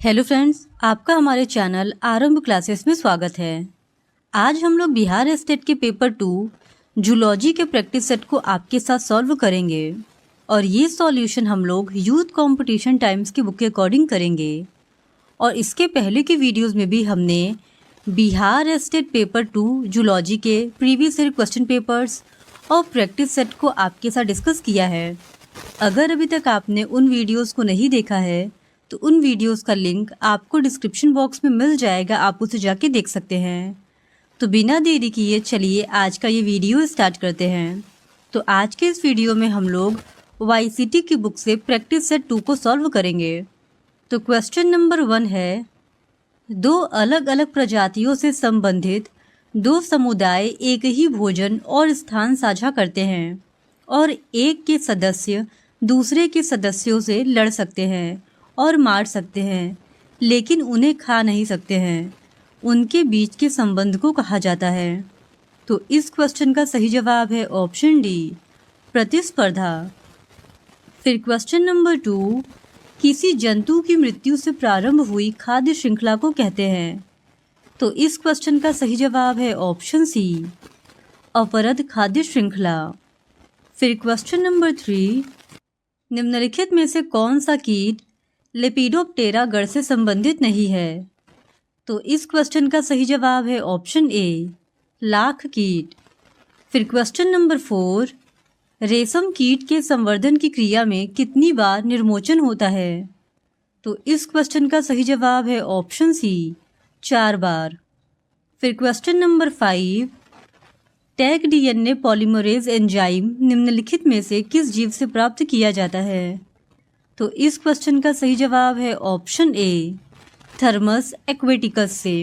Hello friends, आपका हमारे channel आरंभ क्लासेस में स्वागत है। आज हम लोग बिहार स्टेट के पेपर 2 जूलॉजी के प्रैक्टिस सेट को आपके साथ सॉल्व करेंगे और ये सॉल्यूशन हम लोग यूथ कंपटीशन टाइम्स की बुक के अकॉर्डिंग करेंगे। और इसके पहले के वीडियोस में भी हमने बिहार स्टेट पेपर 2 जूलॉजी के प्रीवियस ईयर क्वेश्चन पेपर्स और प्रैक्टिस सेट को आपके साथ डिस्कस किया है। अगर अभी तक आपने उन वीडियोज़ को नहीं देखा है तो उन वीडियोस का लिंक आपको डिस्क्रिप्शन बॉक्स में मिल जाएगा, आप उसे जाके देख सकते हैं। तो बिना देरी किए चलिए आज का ये वीडियो स्टार्ट करते हैं। तो आज के इस वीडियो में हम लोग YCT की बुक से प्रैक्टिस सेट 2 को सॉल्व करेंगे। तो क्वेश्चन नंबर 1 है, दो अलग अलग प्रजातियों से संबंधित दो समुदाय एक ही भोजन और स्थान साझा करते हैं और एक के सदस्य दूसरे के सदस्यों से लड़ सकते हैं और मार सकते हैं, लेकिन उन्हें खा नहीं सकते हैं। उनके बीच के संबंध को कहा जाता है। तो इस क्वेश्चन का सही जवाब है ऑप्शन डी, प्रतिस्पर्धा। फिर क्वेश्चन नंबर 2, किसी जंतु की मृत्यु से प्रारंभ हुई खाद्य श्रृंखला को कहते हैं। तो इस क्वेश्चन का सही जवाब है ऑप्शन सी, अपरद खाद्य श्रृंखला। फिर क्वेश्चन नंबर 3, निम्नलिखित में से कौन सा कीट लेपिडोप्टेरा गण से संबंधित नहीं है। तो इस क्वेश्चन का सही जवाब है ऑप्शन ए, लाख कीट। फिर क्वेश्चन नंबर 4, रेशम कीट के संवर्धन की क्रिया में कितनी बार निर्मोचन होता है। तो इस क्वेश्चन का सही जवाब है ऑप्शन सी, 4 बार। फिर question number 5, tag DNA polymerase enzyme निम्नलिखित में से किस जीव से प्राप्त किया जाता है। तो इस क्वेश्चन का सही जवाब है ऑप्शन ए, थर्मस एक्वेटिकस से।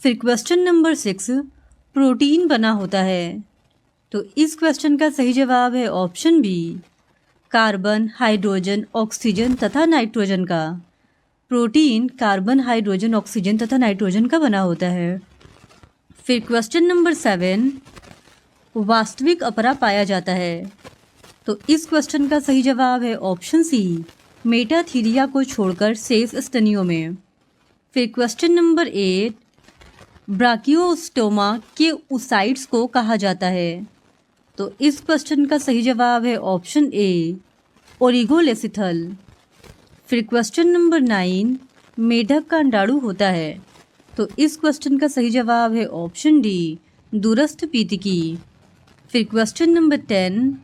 फिर क्वेश्चन नंबर 6, प्रोटीन बना होता है। तो इस क्वेश्चन का सही जवाब है option B, carbon, hydrogen, oxygen तथा नाइट्रोजन का। प्रोटीन कार्बन, हाइड्रोजन, ऑक्सीजन तथा नाइट्रोजन का बना होता है। फिर क्वेश्चन नंबर 7, वास्तविक अपरा पाया जाता है। तो इस क्वेश्चन का सही जवाब है ऑप्शन सी, मेटाथीरिया को छोड़कर शेष स्तनियों में। फिर क्वेश्चन नंबर 8, ब्राकियोस्टोमा के ओसाइट्स को कहा जाता है। तो इस क्वेश्चन का सही जवाब है ऑप्शन ए, ओरिगोलेसिथल। फिर क्वेश्चन नंबर 9, मेढक का अंडाणु होता है। तो इस क्वेश्चन का सही जवाब है ऑप्शन डी, दूरस्थ पीतिकी। फिर क्वेश्चन नंबर 10,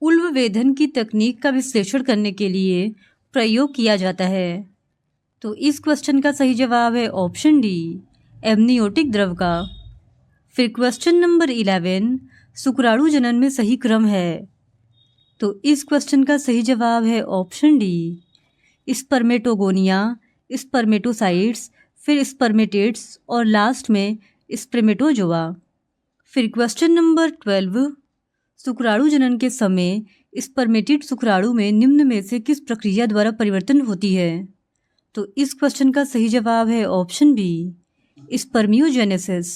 उल्बवेधन की तकनीक का विश्लेषण करने के लिए प्रयोग किया जाता है। तो इस क्वेश्चन का सही जवाब है ऑप्शन डी, एमनियोटिक द्रव का। फिर क्वेश्चन नंबर 11, शुक्राणु जनन में सही क्रम है। तो इस क्वेश्चन का सही जवाब है ऑप्शन डी, स्पर्मेटोगोनिया, स्पर्मेटोसाइट्स, फिर स्पर्मेटेट्स और लास्ट में स्पर्मेटोजोआ। फिर क्वेश्चन नंबर 12, शुक्राणु जनन के समय स्पर्मेटिड शुक्राणु में निम्न में से किस प्रक्रिया द्वारा परिवर्तन होती है। तो इस क्वेश्चन का सही जवाब है ऑप्शन बी, स्पर्मियोजेनेसिस।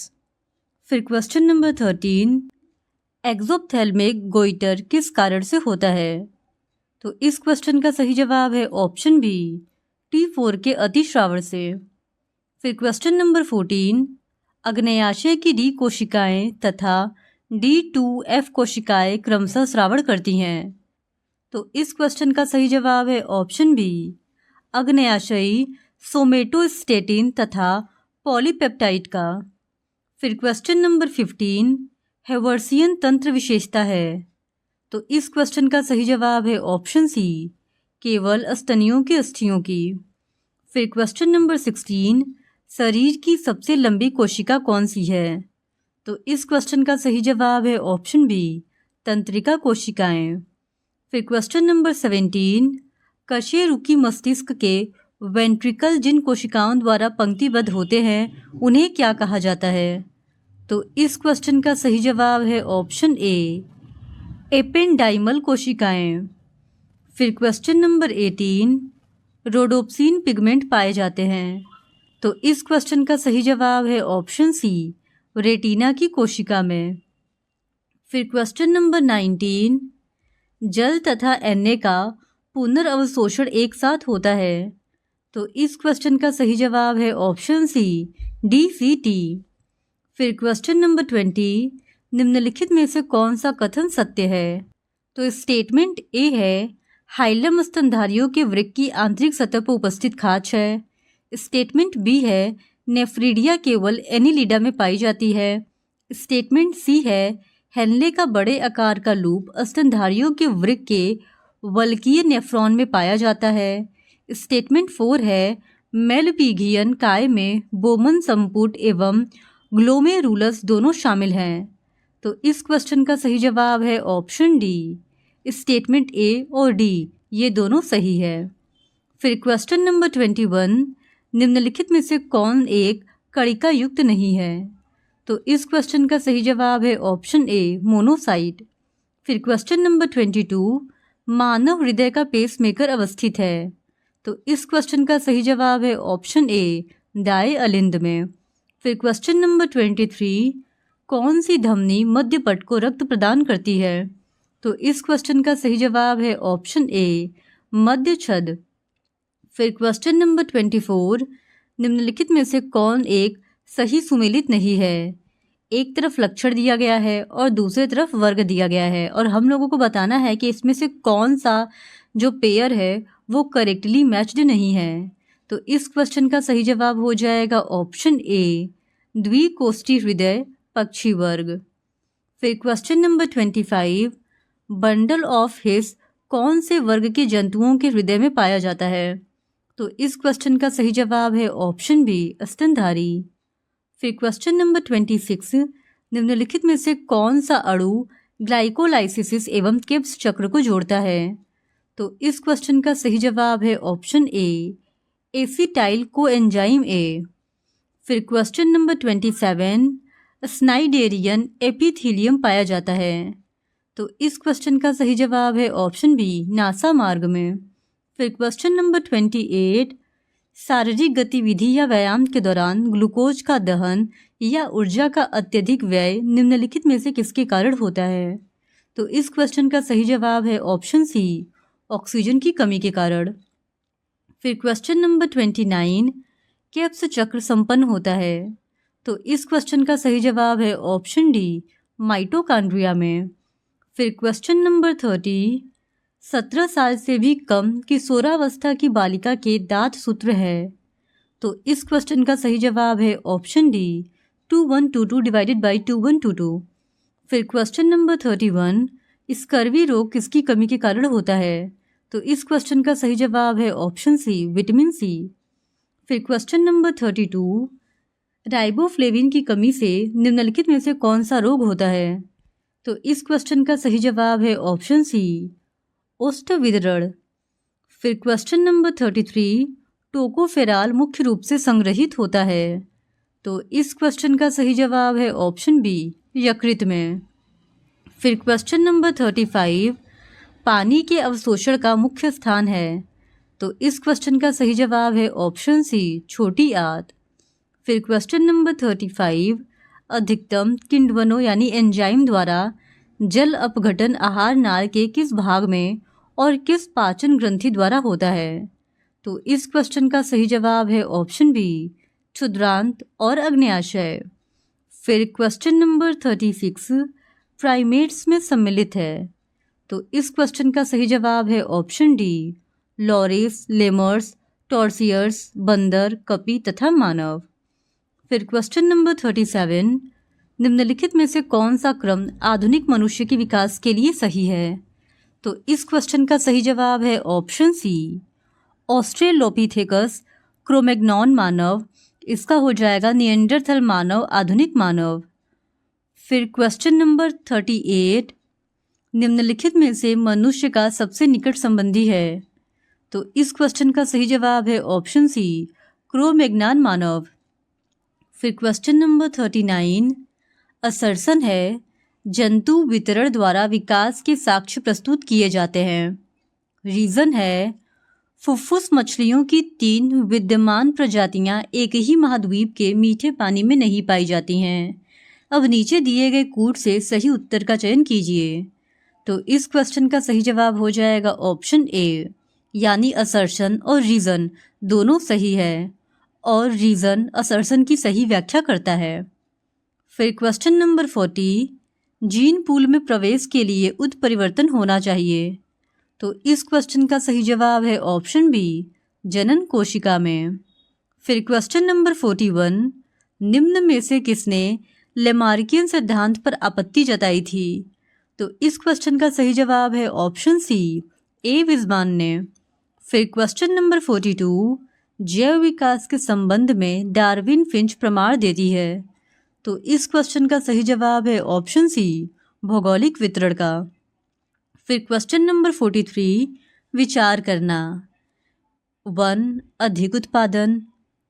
फिर क्वेश्चन नंबर 13, एक्सोप्थेल्मिक गोइटर किस कारण से होता है। तो इस क्वेश्चन का सही जवाब है ऑप्शन बी, T4 के अतिश्रावण से। फिर क्वेश्चन नंबर 14, अग्न्याशय की D कोशिकाएं तथा D2F कोशिकाएं क्रमशः स्रावण करती हैं। तो इस क्वेश्चन का सही जवाब है ऑप्शन बी, अग्न्याशयी सोमेटोस्टेटिन तथा पॉलीपेप्टाइड का। फिर क्वेश्चन नंबर 15, हेवर्सियन तंत्र विशेषता है। तो इस क्वेश्चन का सही जवाब है ऑप्शन सी, केवल स्तनियों की अस्थियों की। फिर क्वेश्चन नंबर 16, शरीर की सबसे लंबी कोशिका कौन सी है। तो इस क्वेश्चन का सही जवाब है ऑप्शन बी, तंत्रिका कोशिकाएं। फिर क्वेश्चन नंबर 17, कशेरुकी मस्तिष्क के वेंट्रिकल जिन कोशिकाओं द्वारा पंक्तिबद्ध होते हैं उन्हें क्या कहा जाता है। तो इस क्वेश्चन का सही जवाब है ऑप्शन ए, एपेंडाइमल कोशिकाएं। फिर क्वेश्चन नंबर 18, रोडोप्सिन पिगमेंट पाए जाते हैं। तो इस क्वेश्चन का सही जवाब है ऑप्शन सी, रेटिना की कोशिका में। फिर क्वेश्चन नंबर 19, जल तथा Na का पुनर्अवशोषण एक साथ होता है। तो इस क्वेश्चन का सही जवाब है ऑप्शन सी, DCT। फिर क्वेश्चन नंबर 20, निम्नलिखित में से कौन सा कथन सत्य है? तो स्टेटमेंट ए है, हाइलम स्तनधारियों के वृक्क की आंतरिक सतह पर उपस्थित खाच है। स्टेटमेंट बी है, नेफ्रीडिया केवल एनिलिडा में पाई जाती है। स्टेटमेंट सी है, हेनले का बड़े आकार का लूप स्तनधारियों के वृक्क के वल्कीय नेफ्रॉन में पाया जाता है। स्टेटमेंट 4 है, मेलपीगियन काय में बोमन संपुट एवं ग्लोमेरुलस दोनों शामिल हैं। तो इस क्वेश्चन का सही जवाब है ऑप्शन डी, स्टेटमेंट ए और डी ये दोनों सही है। फिर क्वेश्चन नंबर 21, निम्नलिखित में से कौन एक कणिका युक्त नहीं है? तो इस क्वेश्चन का सही जवाब है ऑप्शन ए, मोनोसाइट। फिर क्वेश्चन नंबर 22, मानव हृदय का पेसमेकर अवस्थित है। तो इस क्वेश्चन का सही जवाब है ऑप्शन ए, दाएं अलिंद में। फिर क्वेश्चन नंबर 23, कौन सी धमनी मध्य पट को रक्त प्रदान करती है? तो इस क्वेश्चन का सही जवाब है ऑप्शन ए, मध्य छद। फिर क्वेश्चन नंबर 24, निम्नलिखित में से कौन एक सही सुमेलित नहीं है? एक तरफ लक्षण दिया गया है और दूसरी तरफ वर्ग दिया गया है और हम लोगों को बताना है कि इसमें से कौन सा जो पेयर है वो करेक्टली मैच्ड नहीं है। तो इस क्वेश्चन का सही जवाब हो जाएगा ऑप्शन ए, द्विकोष्ठी हृदय पक्षी वर्ग। फिर question number 25, bundle of his कौन से वर्ग के जंतुओं के हृदय में पाया जाता है? तो इस क्वेश्चन का सही जवाब है ऑप्शन बी, स्तनधारी। फिर क्वेश्चन नंबर 26, निम्नलिखित में से कौन सा अणु ग्लाइकोलाइसिस एवं किब्स चक्र को जोड़ता है? तो इस क्वेश्चन का सही जवाब है option A, acetyl coenzyme A. फिर क्वेश्चन नंबर 27, स्नाइडेरियन एपिथीलियम पाया जाता है। तो इस क्वेश्चन का सही जवाब है ऑप्शन बी, नासा मार्ग में। फिर क्वेश्चन नंबर 28, शारीरिक गतिविधि या व्यायाम के दौरान ग्लूकोज का दहन या ऊर्जा का अत्यधिक व्यय निम्नलिखित में से किसके कारण होता है? तो इस क्वेश्चन का सही जवाब है ऑप्शन सी, ऑक्सीजन की कमी के कारण। फिर क्वेश्चन नंबर 29, किब्स चक्र संपन्न होता है। तो इस क्वेश्चन का सही जवाब है ऑप्शन डी, माइटोकॉन्ड्रिया में। फिर क्वेश्चन नंबर 30, 17 साल से भी कम किशोरावस्था की बालिका के दांत सूत्र है। तो इस क्वेश्चन का सही जवाब है ऑप्शन डी, 2122 डिवाइडेड बाई 2122। फिर क्वेश्चन नंबर 31, स्कर्वी रोग किसकी कमी के कारण होता है? तो इस क्वेश्चन का सही जवाब है ऑप्शन सी, विटामिन सी। फिर क्वेश्चन नंबर 32, राइबोफ्लेविन की कमी से निम्नलिखित में से कौन सा रोग होता है? तो इस क्वेश्चन का सही जवाब है ऑप्शन सी, ओष्ठविदरण। फिर क्वेश्चन नंबर 33, टोकोफेराल मुख्य रूप से संग्रहित होता है। तो इस क्वेश्चन का सही जवाब है ऑप्शन बी, यकृत में। फिर क्वेश्चन नंबर 35, पानी के अवशोषण का मुख्य स्थान है। तो इस क्वेश्चन का सही जवाब है ऑप्शन सी, छोटी आंत। फिर क्वेश्चन नंबर 35, अधिकतम किण्वनों यानी एंजाइम द्वारा जल अपघटन आहार नाल के किस भाग में और किस पाचन ग्रंथि द्वारा होता है? तो इस क्वेश्चन का सही जवाब है ऑप्शन बी, क्षुद्रांत और अग्न्याशय। फिर क्वेश्चन नंबर 36, प्राइमेट्स में सम्मिलित है। तो इस क्वेश्चन का सही जवाब है ऑप्शन डी, लॉरिस, लेमर्स, टॉर्सियर्स, बंदर, कपी तथा मानव। फिर क्वेश्चन नंबर 37, निम्नलिखित में से कौन सा क्रम आधुनिक मनुष्य के विकास के लिए सही है? तो इस क्वेश्चन का सही जवाब है ऑप्शन सी, ऑस्ट्रेलोपिथेकस, क्रोमैग्नॉन मानव, इसका हो जाएगा निएंडरथल मानव, आधुनिक मानव। फिर क्वेश्चन नंबर 38, निम्नलिखित में से मनुष्य का सबसे निकट संबंधी है। तो इस क्वेश्चन का सही जवाब है ऑप्शन सी, क्रोमैग्नॉन मानव। फिर क्वेश्चन नंबर 39, असर्सन है जंतु वितरण द्वारा विकास के साक्ष्य प्रस्तुत किए जाते हैं। रीजन है फुफ्फुस मछलियों की 3 विद्यमान प्रजातियां एक ही महाद्वीप के मीठे पानी में नहीं पाई जाती हैं। अब नीचे दिए गए कूट से सही उत्तर का चयन कीजिए। तो इस क्वेश्चन का सही जवाब हो जाएगा ऑप्शन ए, यानी असर्शन और रीज़न दोनों सही है और रीज़न असर्शन की सही व्याख्या करता है। फिर क्वेश्चन नंबर 40, जीन पूल में प्रवेश के लिए उत्परिवर्तन होना चाहिए। तो इस क्वेश्चन का सही जवाब है ऑप्शन बी, जनन कोशिका में। फिर क्वेश्चन नंबर 41, निम्न में से किसने लेमार्कियन सिद्धांत पर आपत्ति जताई थी? तो इस क्वेश्चन का सही जवाब है ऑप्शन सी, ए विज़मान ने। फिर क्वेश्चन नंबर 42, जैव विकास के संबंध में डार्विन फिंच प्रमाण देती है। तो इस क्वेश्चन का सही जवाब है ऑप्शन सी, भौगोलिक वितरण का। फिर क्वेश्चन नंबर 43, विचार करना। 1, अधिक उत्पादन,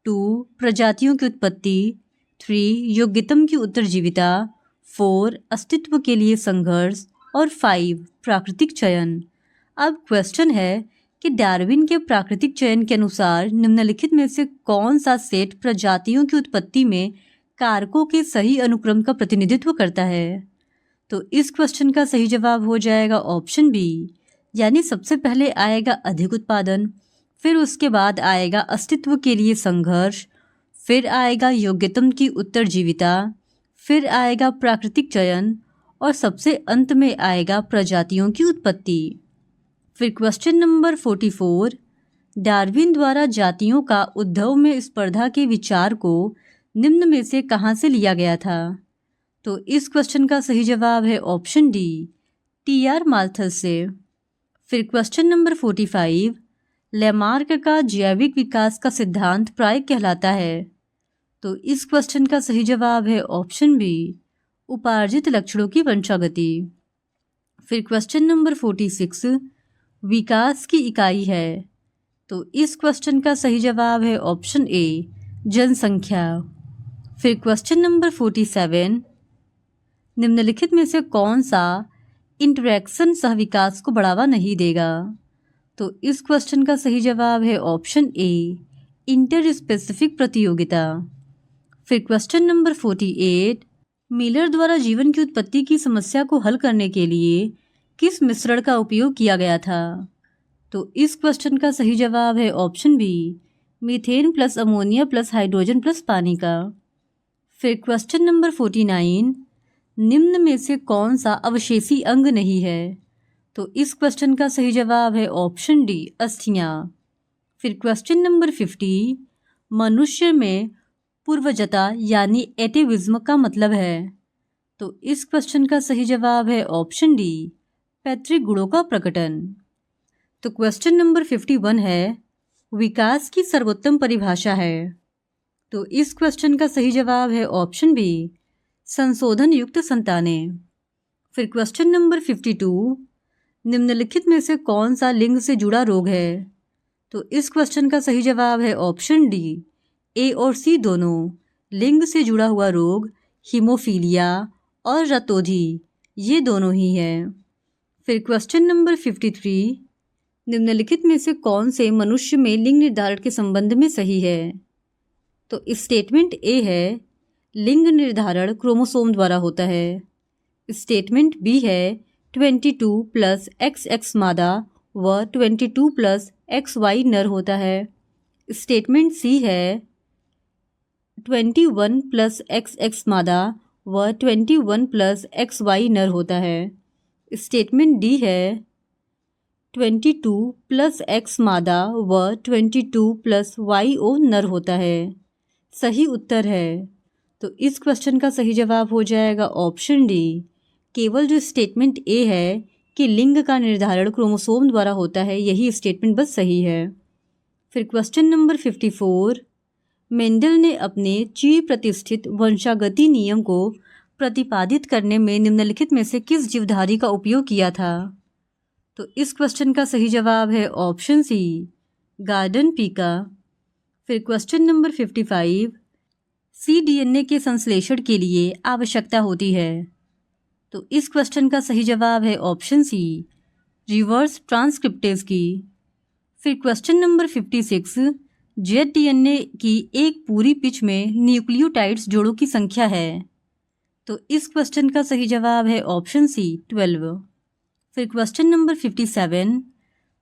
2, प्रजातियों की उत्पत्ति, 3, योग्यतम की उत्तरजीविता, 4, अस्तित्व के लिए संघर्ष और 5, प्राकृतिक चयन। अब क्वेश्चन है कि डार्विन के प्राकृतिक चयन के अनुसार निम्नलिखित में से कौन सा सेट प्रजातियों की उत्पत्ति में कारकों के सही अनुक्रम का प्रतिनिधित्व करता है? तो इस क्वेश्चन का सही जवाब हो जाएगा ऑप्शन बी, यानी सबसे पहले आएगा अधिक उत्पादन, फिर उसके बाद आएगा अस्तित्व के लिए संघर्ष, फिर आएगा योग्यतम की उत्तरजीविता, फिर आएगा प्राकृतिक चयन और सबसे अंत में आएगा प्रजातियों की उत्पत्ति। फिर क्वेश्चन नंबर 44, डार्विन द्वारा जातियों का उद्भव में स्पर्धा के विचार को निम्न में से कहाँ से लिया गया था? तो इस क्वेश्चन का सही जवाब है ऑप्शन डी, टी.आर. माल्थस से। फिर क्वेश्चन नंबर 45, लेमार्क का जैविक विकास का सिद्धांत प्राय कहलाता है। तो इस क्वेश्चन का सही जवाब है ऑप्शन बी, उपार्जित लक्षणों की वंशागति। फिर क्वेश्चन नंबर 46, विकास की इकाई है। तो इस क्वेश्चन का सही जवाब है ऑप्शन ए, जनसंख्या। फिर क्वेश्चन नंबर 47, निम्नलिखित में से कौन सा इंटरैक्शन सहविकास को बढ़ावा नहीं देगा? तो इस क्वेश्चन का सही जवाब है ऑप्शन ए, इंटर स्पेसिफिक प्रतियोगिता। फिर क्वेश्चन नंबर 48, मिलर द्वारा जीवन की उत्पत्ति की समस्या को हल करने के लिए किस मिश्रण का उपयोग किया गया था? तो इस क्वेश्चन का सही जवाब है option B, methane plus ammonia plus hydrogen plus पानी का। फिर क्वेश्चन नंबर 49, निम्न में से कौन सा अवशेषी अंग नहीं है? तो इस क्वेश्चन का सही जवाब है ऑप्शन डी, अस्थियां। फिर क्वेश्चन नंबर 50, मनुष्य में पूर्वजता यानी एटेविज्म का मतलब है। तो इस क्वेश्चन का सही जवाब है ऑप्शन डी, पैतृक गुणों का प्रकटन। तो क्वेश्चन नंबर 51 है, विकास की सर्वोत्तम परिभाषा है। तो इस क्वेश्चन का सही जवाब है ऑप्शन बी, संशोधन युक्त संतानें। फिर क्वेश्चन नंबर 52, निम्नलिखित में से कौन सा लिंग से जुड़ा रोग है? तो इस क्वेश्चन का सही जवाब है ऑप्शन डी, ए और सी दोनों। लिंग से जुड़ा हुआ रोग हीमोफीलिया और रतौंधी, ये दोनों ही है। फिर क्वेश्चन नंबर 53, निम्नलिखित में से कौन से मनुष्य में लिंग निर्धारण के संबंध में सही है? तो स्टेटमेंट ए है, लिंग निर्धारण क्रोमोसोम द्वारा होता है। स्टेटमेंट बी है, 22 प्लस XX मादा व 22 प्लस XY नर होता है। स्टेटमेंट सी है, 21 प्लस XX मादा व 21 प्लस XY नर होता है। स्टेटमेंट डी है, 22 प्लस X मादा व 22 प्लस YO नर होता है। सही उत्तर है। तो इस क्वेश्चन का सही जवाब हो जाएगा ऑप्शन डी, केवल जो स्टेटमेंट ए है कि लिंग का निर्धारण क्रोमोसोम द्वारा होता है, यही स्टेटमेंट बस सही है। फिर क्वेश्चन नंबर 54, मेंडल ने अपने चिर प्रतिष्ठित वंशागति नियम को प्रतिपादित करने में निम्नलिखित में से किस जीवधारी का उपयोग किया था? तो इस क्वेश्चन का सही जवाब है ऑप्शन सी, गार्डन पी का। फिर क्वेश्चन नंबर 55, cDNA के संश्लेषण के लिए आवश्यकता होती है। तो इस क्वेश्चन का सही जवाब है ऑप्शन सी, रिवर्स ट्रांसक्रिप्टेज की। फिर क्वेश्चन नंबर 56, ZDNA की एक पूरी पिच में न्यूक्लियोटाइड्स जोड़ों की संख्या है। तो इस क्वेश्चन का सही जवाब है ऑप्शन सी, 12। फिर क्वेश्चन नंबर 57,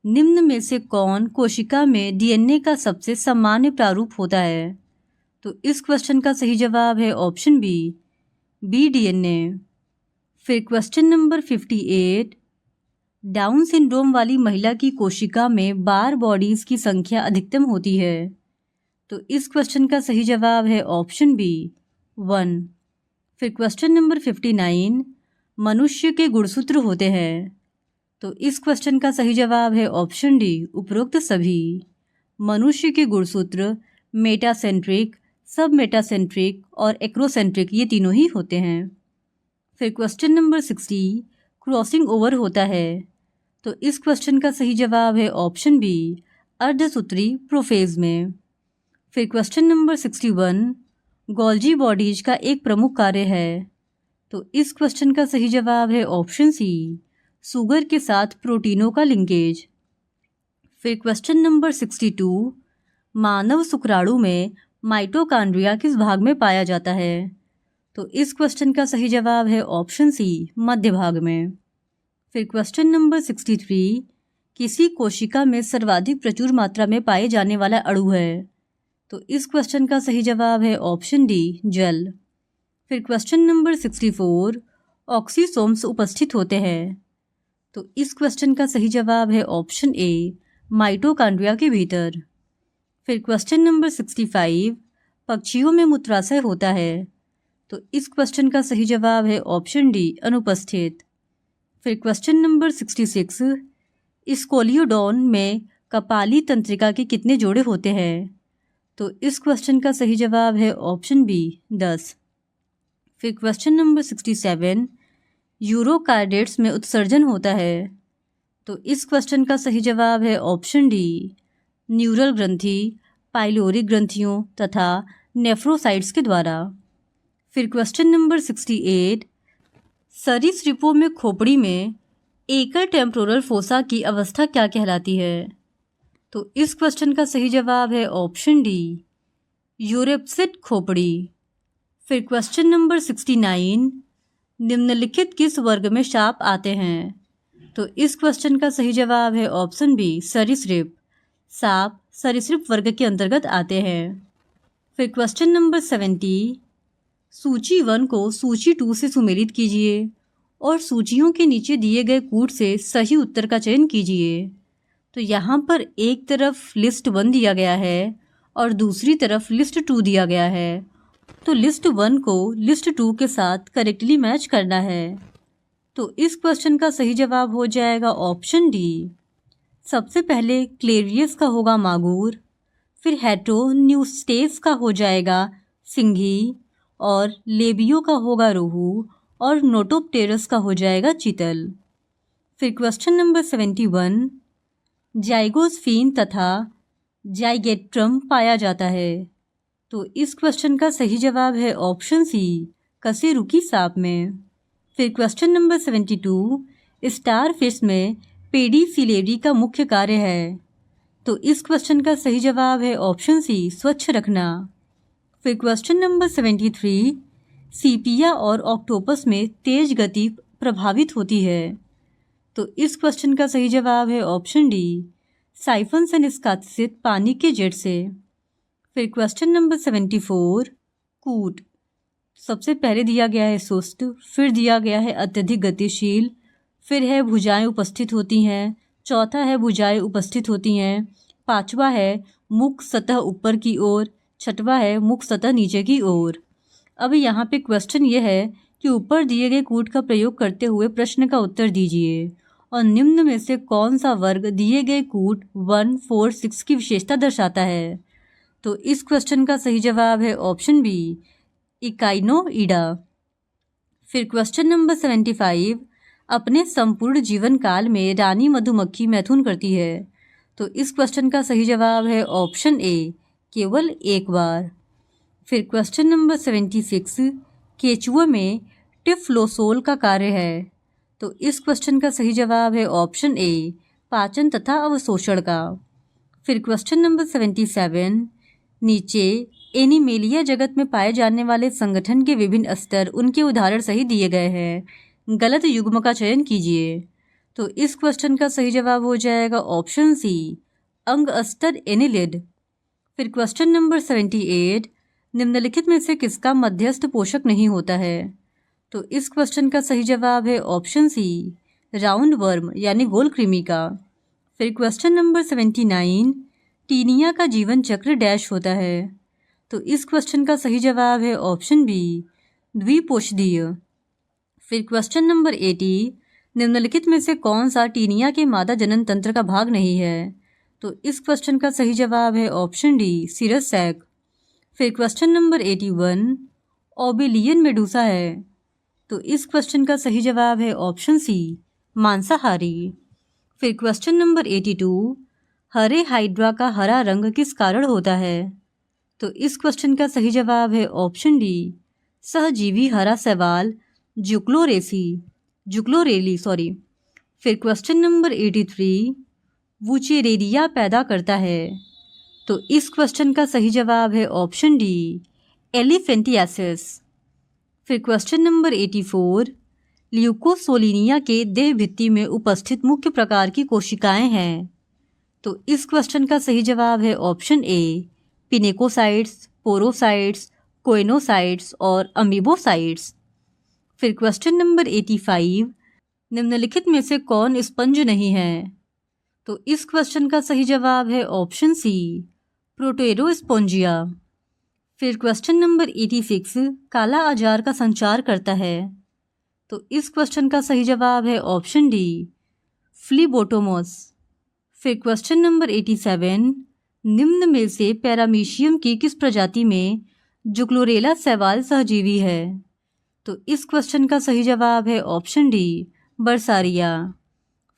निम्न में से कौन कोशिका में डीएनए का सबसे सामान्य प्रारूप होता है? तो इस क्वेश्चन का सही जवाब है ऑप्शन बी डीएनए। फिर क्वेश्चन नंबर 58, डाउन सिंड्रोम वाली महिला की कोशिका में बार बॉडीज की संख्या अधिकतम होती है। तो इस क्वेश्चन का सही जवाब है ऑप्शन बी 1। फिर क्वेश्चन नंबर 59, मनुष्य के गुणसूत्र होते हैं। तो इस क्वेश्चन का सही जवाब है ऑप्शन डी उपरोक्त सभी। मनुष्य के गुणसूत्र मेटासेंट्रिक, सब मेटासेंट्रिक और एक्रोसेंट्रिक ये तीनों ही होते हैं। फिर क्वेश्चन नंबर 60, क्रॉसिंग ओवर होता है। तो इस क्वेश्चन का सही जवाब है ऑप्शन बी अर्धसूत्री प्रोफेज में। फिर क्वेश्चन नंबर 61, गोल्जी बॉडीज का एक प्रमुख कार्य है। तो इस क्वेश्चन का सही जवाब है ऑप्शन सी शुगर के साथ प्रोटीनों का लिंकेज। फिर क्वेश्चन नंबर 62, मानव शुक्राणु में माइटोकॉन्ड्रिया किस भाग में पाया जाता है? तो इस क्वेश्चन का सही जवाब है ऑप्शन सी मध्य भाग में। फिर क्वेश्चन नंबर 63, किसी कोशिका में सर्वाधिक प्रचुर मात्रा में पाए जाने वाला अणु है? तो इस क्वेश्चन का सही जवाब है ऑप्शन डी जल। फिर क्वेश्चन नंबर 64, ऑक्सीसोम्स उपस्थित होते हैं। तो इस क्वेश्चन का सही जवाब है ऑप्शन ए माइटोकॉन्ड्रिया के भीतर। फिर क्वेश्चन नंबर 65, पक्षियों में मूत्राशय होता है। तो इस क्वेश्चन का सही जवाब है ऑप्शन डी अनुपस्थित। फिर क्वेश्चन नंबर 66, स्कोलियोडोन में कपाली तंत्रिका के कितने जोड़े होते हैं? तो इस क्वेश्चन का सही जवाब है ऑप्शन बी 10। फिर क्वेश्चन नंबर 67, यूरोकार्डेट्स में उत्सर्जन होता है। तो इस क्वेश्चन का सही जवाब है ऑप्शन डी न्यूरल ग्रंथि, पाइलोरिक ग्रंथियों तथा नेफ्रोसाइट्स के द्वारा। फिर क्वेश्चन नंबर 68, सरीसृपों में खोपड़ी में एकल टेम्पोरल फोसा की अवस्था क्या कहलाती है? तो इस क्वेश्चन का सही जवाब है ऑप्शन डी यूरेप्सिड खोपड़ी। फिर क्वेश्चन नंबर 69, निम्नलिखित किस वर्ग में सांप आते हैं? तो इस क्वेश्चन का सही जवाब है ऑप्शन बी सरीसृप। सांप सरीसृप वर्ग के अंतर्गत आते हैं। फिर क्वेश्चन नंबर 70, सूची 1 को सूची 2 से सुमेलित कीजिए और सूचियों के नीचे दिए गए कूट से सही उत्तर का चयन कीजिए। तो यहाँ पर एक तरफ लिस्ट 1 दिया गया है और दूसरी तरफ लिस्ट 2 दिया गया है। तो लिस्ट 1 को लिस्ट 2 के साथ करेक्टली मैच करना है। तो इस क्वेश्चन का सही जवाब हो जाएगा ऑप्शन डी। सबसे पहले क्लेरियस का होगा मागुर, फिर हेट्रोन्यूस्टेस का हो जाएगा सिंघी, और लेबियो का होगा रोहू, और नोटोप्टेरस का हो जाएगा चीतल। फिर क्वेश्चन नंबर 71, जाइगोस्फीन तथा जाइगेट्रम पाया जाता है। तो इस क्वेश्चन का सही जवाब है ऑप्शन सी कशेरुकी सांप में। फिर क्वेश्चन नंबर 72, स्टार फिश में पेडिसिलेरी का मुख्य कार्य है। तो इस क्वेश्चन का सही जवाब है ऑप्शन सी स्वच्छ रखना। फिर क्वेश्चन नंबर 73, सीपिया और ऑक्टोपस में तेज गति प्रभावित होती है। तो इस क्वेश्चन का सही जवाब है ऑप्शन डी साइफन से निष्कासित पानी के जेट से। फिर क्वेश्चन नंबर 74, कूट सबसे पहले दिया गया है सुस्त, फिर दिया गया है अत्यधिक गतिशील, फिर है भुजाएं उपस्थित होती हैं, चौथा है भुजाएं उपस्थित होती हैं, पांचवा है मुख सतह ऊपर की ओर, छठवा है मुख सतह नीचे की ओर। अब यहाँ पे क्वेश्चन ये है कि ऊपर दिए गए कूट का प्रयोग करते हुए प्रश्न का उत्तर दीजिए और निम्न में से कौन सा वर्ग दिए गए कूट 1, 4, 6 की विशेषता दर्शाता है? तो इस क्वेश्चन का सही जवाब है ऑप्शन बी इकाइनोइडा। फिर क्वेश्चन नंबर 75, अपने संपूर्ण जीवन काल में रानी मधुमक्खी मैथुन करती है। तो इस क्वेश्चन का सही जवाब है ऑप्शन ए केवल एक बार। फिर क्वेश्चन नंबर 76, केचुआ में टिफ्लोसोल का कार्य है। तो इस क्वेश्चन का सही जवाब है ऑप्शन ए पाचन तथा अवशोषण का। फिर क्वेश्चन नंबर 77, नीचे एनिमेलिया जगत में पाए जाने वाले संगठन के विभिन्न स्तर उनके उदाहरण सही दिए गए हैं, गलत युग्म का चयन कीजिए। तो इस क्वेश्चन का सही जवाब हो जाएगा ऑप्शन सी, अंग अस्तर एनिलिड। फिर क्वेश्चन नंबर 78, निम्नलिखित में से किसका मध्यस्थ पोषक नहीं होता है? तो इस क्वेश्चन का सही जवाब है ऑप्शन सी, राउंड वर्म यानी गोल कृमि का। फिर क्वेश्चन नंबर 79, टीनिया का जीवन चक्र डैश होता है? तो इस क्वेश्चन का सही जवाब है ऑप्शन बी, द्विपोषदीय। फिर क्वेश्चन नंबर 80, निम्नलिखित में से कौन सा टीनिया के मादा जनन तंत्र का भाग नहीं है? तो इस क्वेश्चन का सही जवाब है ऑप्शन डी, सीरस सैक। फिर क्वेश्चन नंबर 81, ओबेलियन मेडूसा है? तो इस क्वेश्चन का सही जवाब है ऑप्शन सी, मांसाहारी। फिर क्वेश्चन नंबर 82, हरे हाइड्रा का हरा रंग किस कारण होता है? तो इस क्वेश्चन का सही जवाब है ऑप्शन डी, सहजीवी हरा शैवाल जुक्लोरेली। फिर क्वेश्चन नंबर 83, वुचेरेरिया पैदा करता है? तो इस क्वेश्चन का सही जवाब है ऑप्शन डी, एलिफेंटियासिस। फिर क्वेश्चन नंबर 84, ल्यूकोसोलिनिया के देह भित्ति में उपस्थित मुख्य प्रकार की कोशिकाएं हैं? तो इस क्वेश्चन का सही जवाब है option A, pinacocytes, porocytes, coenocytes और अमीबोसाइट्स। फिर क्वेश्चन नंबर 85, निम्नलिखित में से कौन स्पंज नहीं है? तो इस क्वेश्चन का सही जवाब है ऑप्शन सी, प्रोटेरोस्पोंजिया। फिर क्वेश्चन नंबर 86, काला आजार का संचार करता है? तो इस क्वेश्चन का सही जवाब है ऑप्शन डी, फ्लीबोटोमस। फिर क्वेश्चन नंबर 87, निम्न में से पैरामीशियम की किस प्रजाति में जुक्लोरेला शैवाल सहजीवी है? तो इस क्वेश्चन का सही जवाब है ऑप्शन डी, बर्सारिया।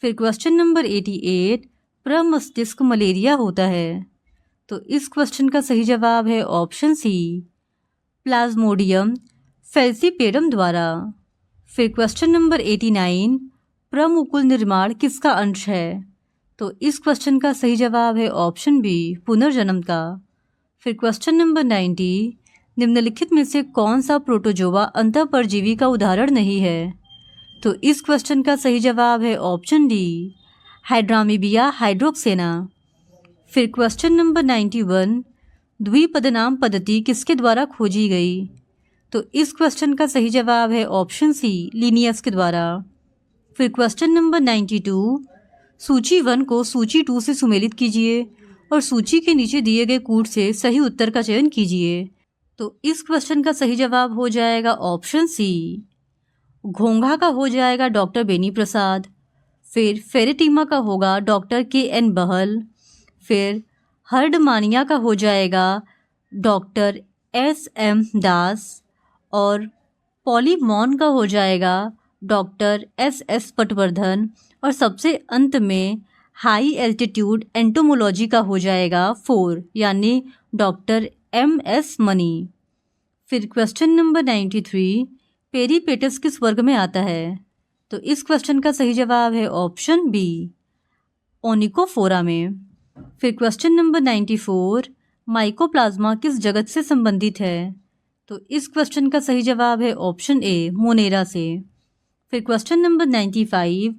फिर क्वेश्चन नंबर 88, प्रमस्तिष्क मलेरिया होता है? तो इस क्वेश्चन का सही जवाब है ऑप्शन सी, प्लाज्मोडियम फेल्सीपेरम द्वारा। फिर क्वेश्चन नंबर 89, प्रमुकुल निर्माण किसका अंश है? तो इस क्वेश्चन का सही जवाब है ऑप्शन बी, पुनर्जन्म का। फिर क्वेश्चन नंबर 90, निम्नलिखित में से कौन सा प्रोटोजोआ अंतःपरजीवी का उदाहरण नहीं है? तो इस क्वेश्चन का सही जवाब है ऑप्शन डी, हाइड्रामीबिया हाइड्रोक्सेना। फिर क्वेश्चन नंबर 91, द्विपदनाम पद्धति किसके द्वारा खोजी गई? तो इस क्वेश्चन का सही जवाब है ऑप्शन सी, लिनियस के द्वारा। फिर क्वेश्चन नंबर 92, सूची 1 को सूची 2 से सुमेलित कीजिए और सूची के नीचे दिए गए कूट से सही उत्तर का चयन कीजिए। तो इस क्वेश्चन का सही जवाब हो जाएगा ऑप्शन सी, घोंघा का हो जाएगा डॉक्टर बेनी प्रसाद। फिर फेरेटीमा का होगा डॉक्टर के.एन. बहल। फिर हर्डमानिया का हो जाएगा डॉक्टर S.M. दास और पॉलीमॉन का हो जाएगा डॉक्टर S.S. पटवर्धन और सबसे अंत में हाई एल्टीट्यूड एंटोमोलॉजी का हो जाएगा 4 यानी डॉक्टर M.S. मनी। फिर क्वेश्चन नंबर 93, पेरीपेटस किस वर्ग में आता है? तो इस क्वेश्चन का सही जवाब है ऑप्शन बी, ओनिकोफोरा में। फिर क्वेश्चन नंबर 94, माइकोप्लाज्मा किस जगत से संबंधित है? तो इस क्वेश्चन का सही जवाब है ऑप्शन ए, मोनेरा से। फिर क्वेश्चन नंबर 95,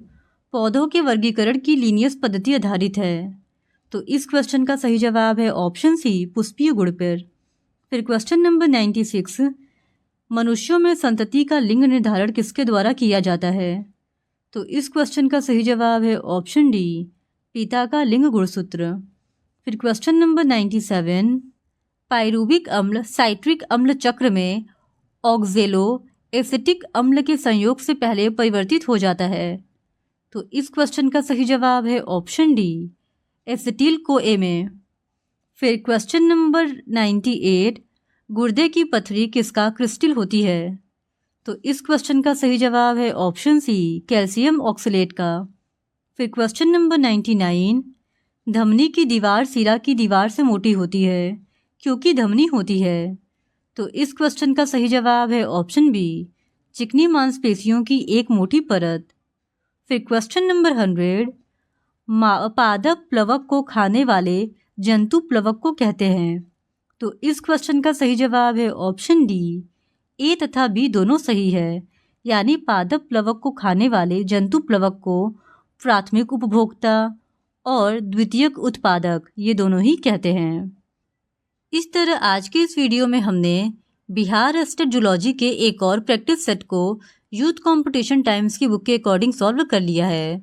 पौधों के वर्गीकरण की लीनियस पद्धति आधारित है? तो इस क्वेश्चन का सही जवाब है ऑप्शन सी, पुष्पीय गुण पर। फिर क्वेश्चन नंबर 96, मनुष्यों में संतति का लिंग निर्धारण किसके द्वारा किया जाता है? तो इस क्वेश्चन का सही जवाब है ऑप्शन डी, पिता का लिंग गुणसूत्र। फिर क्वेश्चन नंबर 97, पाइरूविक अम्ल साइट्रिक अम्ल चक्र में ऑक्जेलो एसिटिक अम्ल के संयोग से पहले परिवर्तित हो जाता है? तो इस क्वेश्चन का सही जवाब है ऑप्शन डी, एसिटिल को ए में। फिर क्वेश्चन नंबर 98, गुर्दे की पथरी किसका क्रिस्टल होती है? तो इस क्वेश्चन का सही जवाब है ऑप्शन सी, कैल्शियम ऑक्सलेट का। फिर क्वेश्चन नंबर 99, धमनी की दीवार सिरा की दीवार से मोटी होती है क्योंकि धमनी होती है? तो इस क्वेश्चन का सही जवाब है ऑप्शन बी, चिकनी मांसपेशियों की एक मोटी परत। फिर क्वेश्चन नंबर 100, पादप प्लवक को खाने वाले जंतु प्लवक को कहते हैं? तो इस क्वेश्चन का सही जवाब है ऑप्शन डी, ए तथा बी दोनों सही है, यानी पादप प्लवक को खाने वाले जंतु प्लवक को प्राथमिक उपभोक्ता और द्वितीयक उत्पादक, ये दोनों ही कहते हैं। इस तरह आज के इस वीडियो में हमने बिहार स्टेट जूलॉजी के एक और प्रैक्टिस सेट को यूथ कंपटीशन टाइम्स की बुक के अकॉर्डिंग सॉल्व कर लिया है।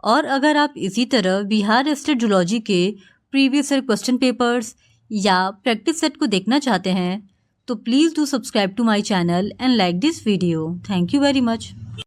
और अगर आप इसी तरह बिहार स्टेट जूलॉजी के प्रीवियस ईयर क्वेश्चन पेपर्स या प्रैक्टिस सेट को देखना चाहते हैं तो please do subscribe to my channel and like this video. Thank you very much.